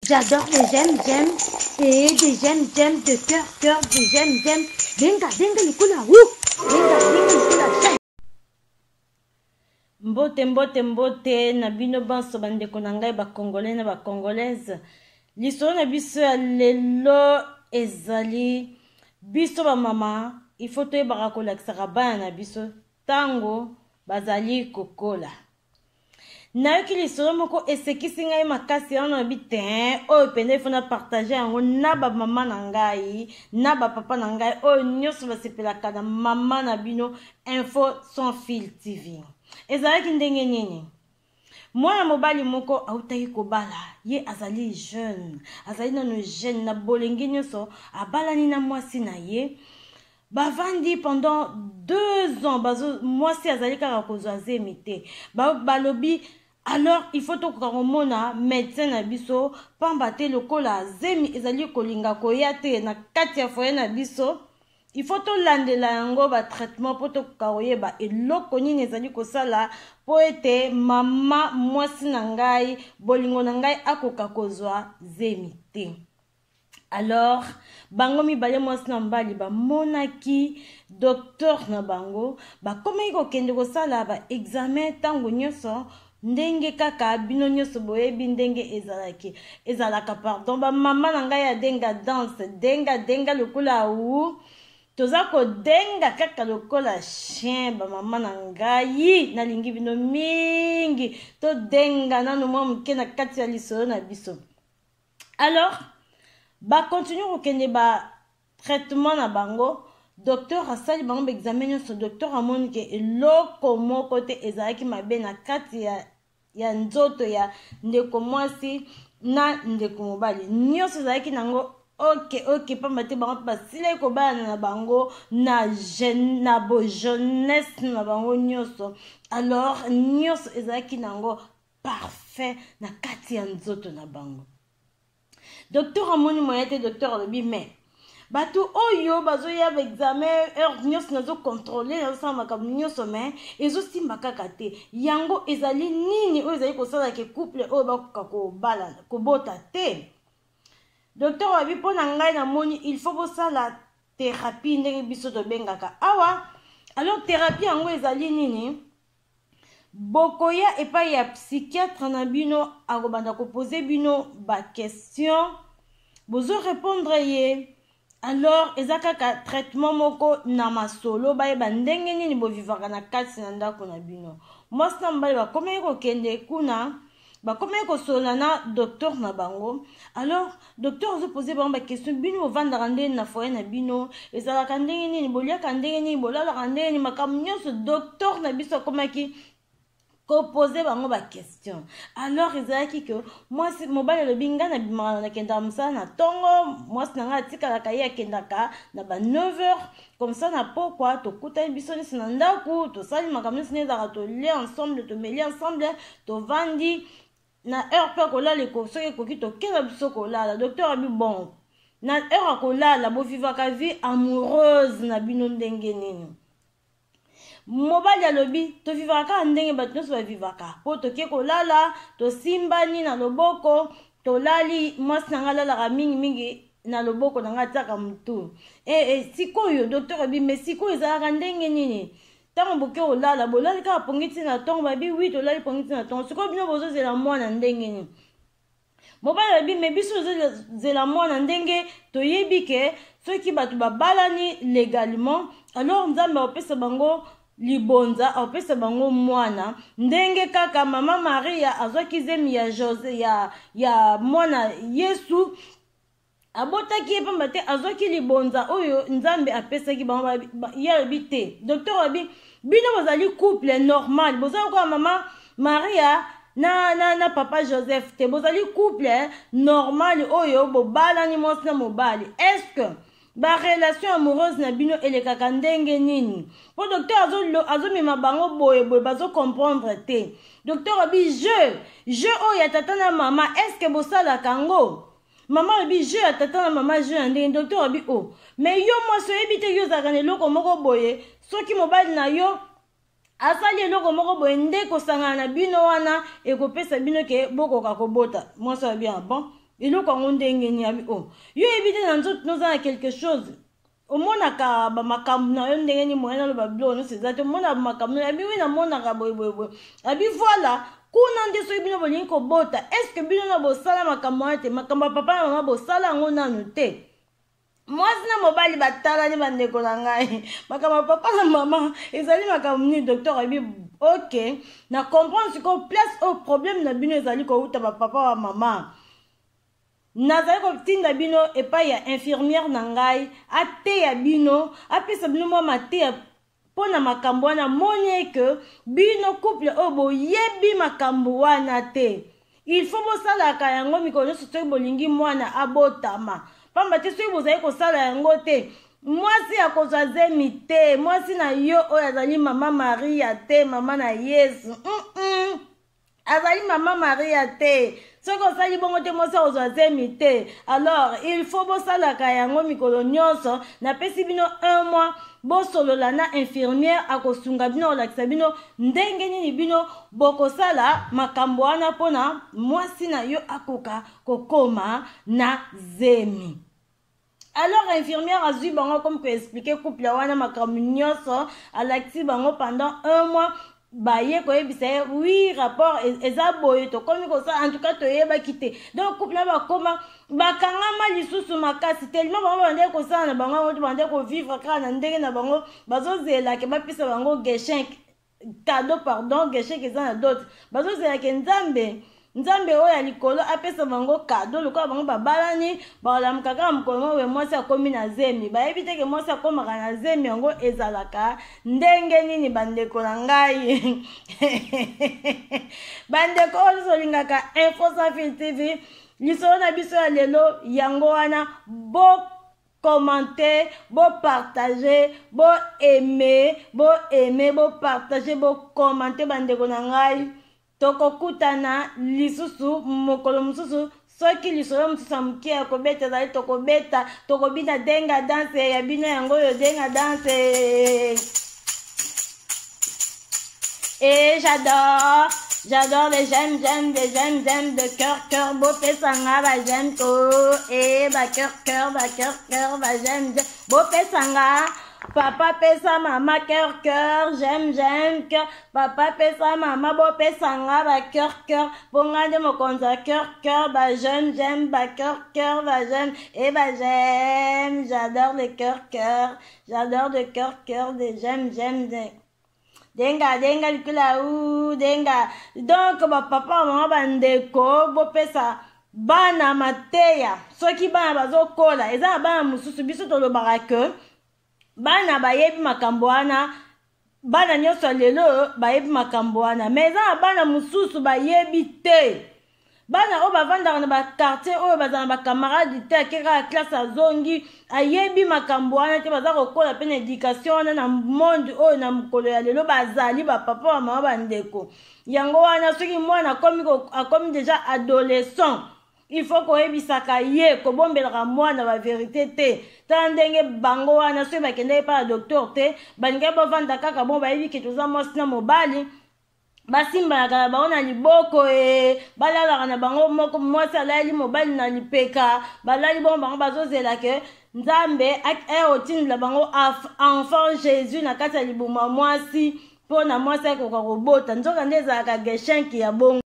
J'adore les j'aime, et des j'aime, de cœur, des j'aime. Denga, le kula, denga, le kula, Mbote, na bino banso bandeko na ngai ba congolais na ba congolaise. Lisolo na biso ya lelo ezali biso ba mama, il faut toyebaka kolakisaka bana na biso tango bazali kokola. Nayoki lisolo moko esekisi ngai makasi wana na bite oyo pende ifo na partage yango na ba mama na ngai na ba papa na ngai oyo nyonso basepelaka na mama na bino Info Sans Fil TV. Ezalaki ndenge nini? Mwana mobali moko autaki kobala, ye azali jeune, azali nano jeune na bolengi nyonso, abalani na mwasi na ye. Bavandi pendant 2 ans, mwasi azali kaka kozwa zemi te. Balobi alors il faut to komona médecin na biso pamba te lokola zemi ezali kolinga koya te na kati ya foyer na biso. Il faut to landela yango ba traitement po to kaoyeba eloko nini ezali kosala po ete mama mwasi na ngai bolingo na ngai akoka kozwa zemi te. Alors bango mibale mwasi na mbali bamonaki docteur na bango bakomaki kokende kosala ba examen tango nyonso ndenge kaka bino nyonso boyebi ndenge ezalaka pardon ba mama na ngai ya denga danse denga lokola u toza kodenga kaka lokola chien ba mama na ngai nalingi bino mingi to denga nano mwa moke na kati ya lisolo na biso. Alors ba continue kokende ba traitement na bango. Docteur asali bango ba examen nyonso docteur amoni ke eloko moko te ezalaki mabe na kati ya nzoto ya ndeko mwasi na ndeko mobali nyonso ezalaki nango ok pamba te bango basile kobala na bango na jeunesse na bango nyonso. Alors nyonso ezalaki nango parfait na kati ya nzoto na bango. Docteur amoni moyen te docteur alobi mais bato oyo bazoya ba examen heure nyonso nazo contrôler nazo sala makambo nyonso mais ezosimba kaka te yango ezali nini oyo ezali kosala ke couple oyo bakoka kobota te. Docteur abi mpo na ngai namoni il faut bosala thérapie ndenge biso tobengaka awa. Alors thérapie yango ezali nini? Bokoya epai ya psychiatre na bino akobanda kopose bino ba question bozo répondre ye. Alors ezakaka traitement moko na masolo bayeba ndenge nini bovivaka na kati na ndako na bino. Mwasi na mbali bakomeki kokende kuna bakomeki kosola na docteur na bango. Alors docteur ozopose bango ba question bino bovandaka ndenge na foyer na bino ezalaka ndenge nini boliaka ndenge nini bolalaka ndenge nini makambo nyonso docteur na biso akomaki poser bango ba question. Alors ezalaki que mwasi mobali alobi nga na bimaka na kendaka mosala na tongo mwasi na nga atikalaka ye akendaka na ba 9h comme ça na pokwa tokutani biso nyonso na ndako tosali makambo nyonso ezalaka tolia ensemble tomeli ensemble tovandi na heure mpe kolala soki ekoki tokenda biso kolala. Docteur abi bon na heure akolala bovivaka vie amoureuse na bino ndenge nini? Mobali alobi to vivaka ndenge bato nyonso bavivaka po toke kolala tosimbani na loboko tolali mwasi na nga alalaka mingi na loboko na nga atiaka mutu. Sikoyo docteur abi mais sikoyo ezalaka ndenge nini? Tango boke olala bolali kaka pongiti na tongo babi oui tolali pongiti na tongo sikoyo bino bozozela mwana ndenge nini? Mobali alobi mais biso bozozela mwana ndenge toyebi ke soki bato babalani légalement alors nzambe apesa bango libonza apesa bango mwana ndenge kaka mama Maria azwaki zemi ya Jose ya mwana Yesu abotaki ye pamba te azwaki libonza oyo nzambe apesaki bango yalobi te. Docteur abi bino bozali couple normal bozali kwa mama Maria na papa Joseph te bozali couple normal oyo bobalani mwasi na mobali. Est-ce que ba relation amoureuse na bino elekaka ndenge nini? Po docteur azomema bango boye bazo comprendre te. Docteur abi je oyo tata na mama est-ce que bosalaka ngo? Mama abi je tata na mama je ndenge. Docteur abi oh mais yo mwasi oyebi te yo zaka na eloko moko boye soki mobali na yo asali eloko moko boye nde kosangana na bino wana ekopesa bino ke bokoka kobota. Mwasi abi bon eloko yango ndenge ni yabi o yo ebite na nzoto noza na quelque chose omonaka bamakambo na yo ndenge ni moyen naloba bilo nyonso eza te omona bamakambo na yo abi wi namonaka boyeboyeboye abi voilà kuna nde soki bino bolingi kobota estce bino na bosala makambo wana te makambo ya papa na mama bosala yango nanu te mwasi na mobali batalani bandeko na ngai makambo ya papa na mama ezali makambo nini docteur abi ok na comprendre sikoyo place au problème na bino ezali kouta bapapa wa mama nazali kotinda bino epai ya infirmière na ngai ateya bino apesa bino mwa mateya mpo na makambo wana moni eke bino couple oyo boyebi makambo wana te il faut bosalaka yango mikolo nyonso soki bolingi mwana abotama pamba te soki bozali kosala yango te mwasi akozwa zemi te mwasi na yo oyo azali mama maria te mama na yesu azali mama maria te soki osali bongo te mwasi akozwa zemi te alors il faut bosalaka yango mikolo nyonso napesi bino 1 mois bosolola na infirmière akosunga bino kolakisa bino ndenge nini bino bokosala makambo wana mpona mwasi na yo akoka kokoma na zemi. Alors infirmière azwi bango comme koexplike couple wana makambo nyonso alakisi bango pendant 1 mois baye koyebisa ye oui rapport eza boye tokomi kosala en tout cas toyebaki te donc couple na bakoma bakangama lisusu makasi tellement bango bandeki kosala na bango yango to bandeki kovivre kaka na ndenge na bango bazozelake bapesa bango geshin cadeau pardon geshin eza na dote bazozelake nzambe oyo ya likolo apesa bango cadeau lokola bango babalani balamuka kaka mokolo oyo mwasi akomi na zemi bayebi teke mwasi akomaka na zemi yango ezalaka ndenge nini bandeko na ngai bandeko oyo nyonso olingaka Info Sans Fil TV lisolo na biso ya lelo yango wana commenter, partager, aimer, partager, commenter bandeko na ngai. Toko kutana lisusu mokolo mususu soki lisolo mususu amuki ya kobeta ezali tokobeta tokobina denga danse ya bino yango oyo denga danse. Et j'adore les j'aime de cœur beau pesanga ba j'aime to et ba cœur ba j'aime beau pesanga. Papa pesa mama cœur j'aime cœur papa pesa mama bo pesa nga ba cœur bonga de mokonza cœur ba j'aime ba cœur ba j'aime et ba j'aime j'adore le cœur j'adore le cœur de j'aime de denga likula ou denga donc ba papa mama bandeko bo pesa bana mateya soki bana bazokola eza bana mususu biso tolobaka ke bana bayebi makambo wana bana nyonso lelo bayebi makambo wana mais eza na bana mususu bayebi te bana oyo bavandaka na bakartier oyo baza na bakamarade te akeka ya classe azongi ayebi makambo wana te baza kokola mpe na éducation wana na monde oyo na mokolo ya lelo bazali bapapa wa mama bandeko yango wana soki mwana akomi déjà adolescent il faut koyebisaka ye kobombelaka mwana ba vérité te tala ndenge bango wana soki bakendeki pa ya docteur te balingai bavanda kaka bon bayebi ke toza mwasi na mobali basimbanaka na bango na liboko balalaka na bango moko mwasi alali mobali na lipeka balali bongo bango bazozelake nzambe otindela bango enfant Jésus na kati ya libuma mwasi mpo na mwasi akoka kobota nzoka nde ezalaka geshenki ya bongo.